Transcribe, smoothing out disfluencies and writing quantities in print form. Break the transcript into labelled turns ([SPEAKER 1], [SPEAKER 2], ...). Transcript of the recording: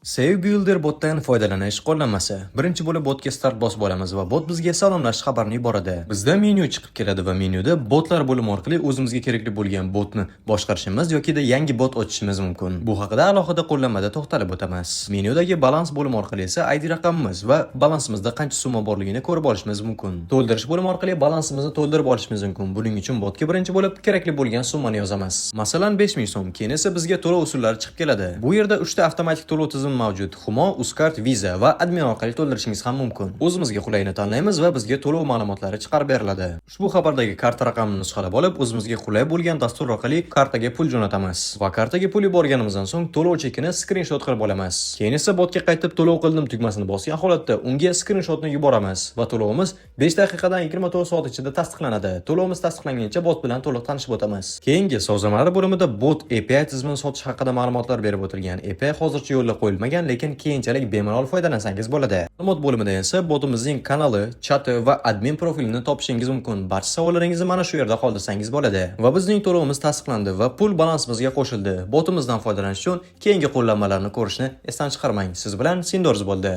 [SPEAKER 1] Save Builder botdan foydalanish qo'llanmasi. Birinchi bo'lib botga start bosib olamiz va bot bizga salomlash xabarini yuboradi. Bizda menyu chiqib keladi va menyuda botlar bo'limi orqali o'zimizga kerakli bo'lgan botni boshqarishimiz yoki yangi bot ochishimiz mumkin. Bu haqida alohida qo'llanmada to'xtalib o'tamiz. Menyudagi balans bo'limi orqali esa ID raqamimiz va balansimizda qancha summa borligini ko'rib olishimiz mumkin. To'ldirish bo'limi orqali balansimizni to'ldirib olishimiz mumkin. Buning uchun botga birinchi bo'lib kerakli bo'lgan summani yozamiz. Masalan 5000 so'm. Keyin esa bizga to'lov usullari chiqib keladi. Bu yerda 3 ta avtomatik to'lov tizimi mavjud. Humo, Uzcard, Visa va admin orqali to'ldirishingiz ham mumkin. O'zimizga qulayini tanlaymiz va bizga to'lov ma'lumotlari chiqarib beriladi. Ushbu xabardagi karta raqamini nusxalab olib, o'zimizga qulay bo'lgan dastur orqali kartaga pul jo'natamiz. Va kartaga pul yuborganimizdan so'ng to'lov chekini skrinshot qilib olamiz. Keyin esa botga qaytib to'lov qildim tugmasini bosgan holatda unga skrinshotni yuboramiz va to'lovimiz 5 daqiqadan 24 soat ichida tasdiqlanadi. To'lovimiz tasdiqlanguncha bot bilan to'liq tanishib o'tamiz. Keyingi sozlamalar bo'limida bot API tizimini sotish haqida ma'lumotlar berib o'tilgan. API hozircha yo'lga qo'yilmagan, lekin keyinchalik bemalol foydalansangiz bo'ladi. Ma'lumot bo'limida esa botimizning kanali, chati va admin profilini topishingiz mumkin. Barcha savollaringizni mana shu yerda qoldirsangiz bo'ladi. Va bizning to'lovimiz tasdiqlandi va pul balansimizga qo'shildi. Botimizdan foydalanish uchun keyingi qo'llanmalarni ko'rishni esdan chiqarmang. Siz bilan Sindorz bo'ldi.